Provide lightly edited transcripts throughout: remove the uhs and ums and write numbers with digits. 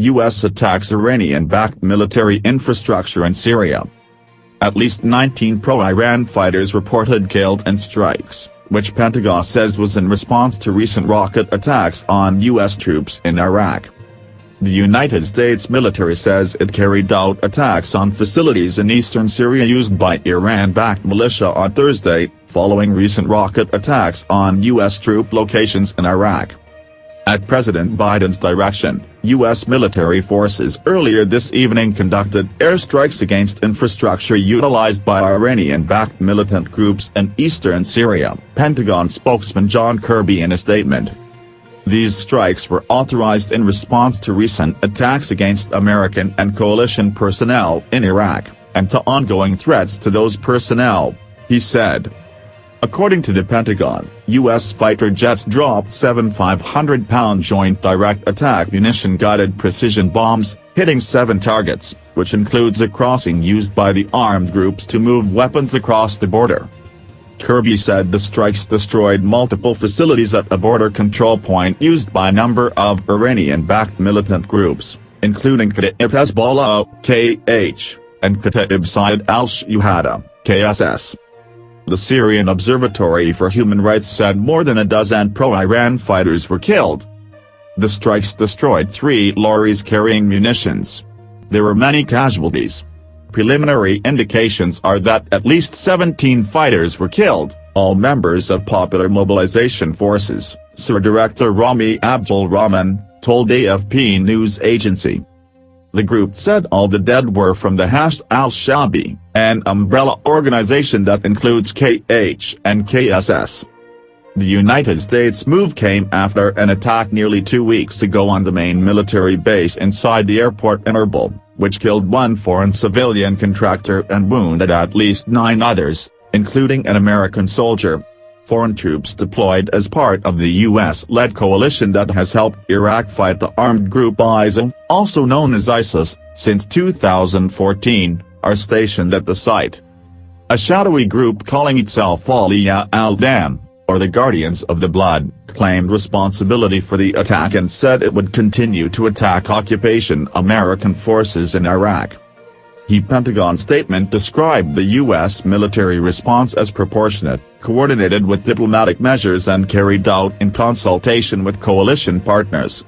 U.S. attacks Iranian-backed military infrastructure in Syria. At least 19 pro-Iran fighters reported killed in strikes, which Pentagon says was in response to recent rocket attacks on U.S. troops in Iraq. The United States military says it carried out attacks on facilities in eastern Syria used by Iran-backed militia on Thursday, following recent rocket attacks on U.S. troop locations in Iraq. At President Biden's direction, U.S. military forces earlier this evening conducted airstrikes against infrastructure utilized by Iranian-backed militant groups in eastern Syria, Pentagon spokesman John Kirby in a statement. These strikes were authorized in response to recent attacks against American and coalition personnel in Iraq, and to ongoing threats to those personnel, he said. According to the Pentagon, U.S. fighter jets dropped 7 500-pound Joint Direct Attack munition-guided precision bombs, hitting 7 targets, which includes a crossing used by the armed groups to move weapons across the border. Kirby said the strikes destroyed multiple facilities at a border control point used by a number of Iranian-backed militant groups, including Kataib Hezbollah, KH, and Kataib Syed al-Shuhada, KSS. The Syrian Observatory for Human Rights said more than a dozen pro-Iran fighters were killed. The strikes destroyed 3 lorries carrying munitions. There were many casualties. Preliminary indications are that at least 17 fighters were killed, all members of Popular Mobilization Forces, Syria Director Rami Abdul Rahman told AFP news agency. The group said all the dead were from the Hashd al-Shabi, an umbrella organization that includes KH and KSS. The United States move came after an attack nearly 2 weeks ago on the main military base inside the airport in Erbil, which killed 1 foreign civilian contractor and wounded at least 9 others, including an American soldier. Foreign troops deployed as part of the U.S.-led coalition that has helped Iraq fight the armed group ISIL, also known as ISIS, since 2014, are stationed at the site. A shadowy group calling itself Awliya al-Dam, or the Guardians of the Blood, claimed responsibility for the attack and said it would continue to attack occupation American forces in Iraq. The Pentagon statement described the U.S. military response as proportionate, coordinated with diplomatic measures and carried out in consultation with coalition partners.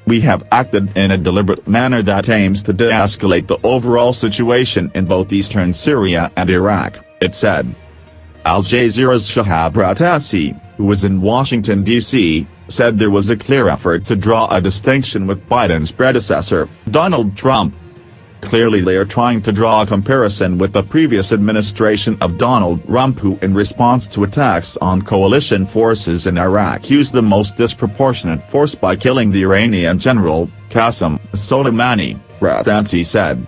We have acted in a deliberate manner that aims to de-escalate the overall situation in both eastern Syria and Iraq, it said. Al Jazeera's Shahab Ratasi, who was in Washington, D.C., said there was a clear effort to draw a distinction with Biden's predecessor, Donald Trump. Clearly they are trying to draw a comparison with the previous administration of Donald Trump, who in response to attacks on coalition forces in Iraq used the most disproportionate force by killing the Iranian general, Qasem Soleimani, Rathansi said.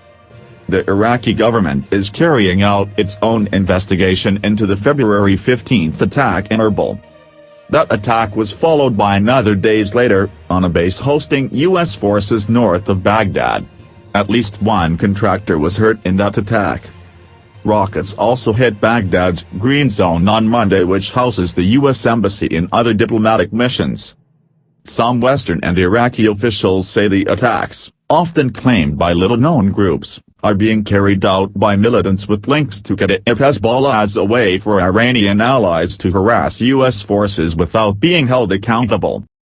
The Iraqi government is carrying out its own investigation into the February 15th attack in Erbil. That attack was followed by another days later, on a base hosting U.S. forces north of Baghdad. At least 1 contractor was hurt in that attack. Rockets also hit Baghdad's Green Zone on Monday, which houses the U.S. Embassy and other diplomatic missions. Some Western and Iraqi officials say the attacks, often claimed by little-known groups, are being carried out by militants with links to Kataib Hezbollah as a way for Iranian allies to harass U.S. forces without being held accountable.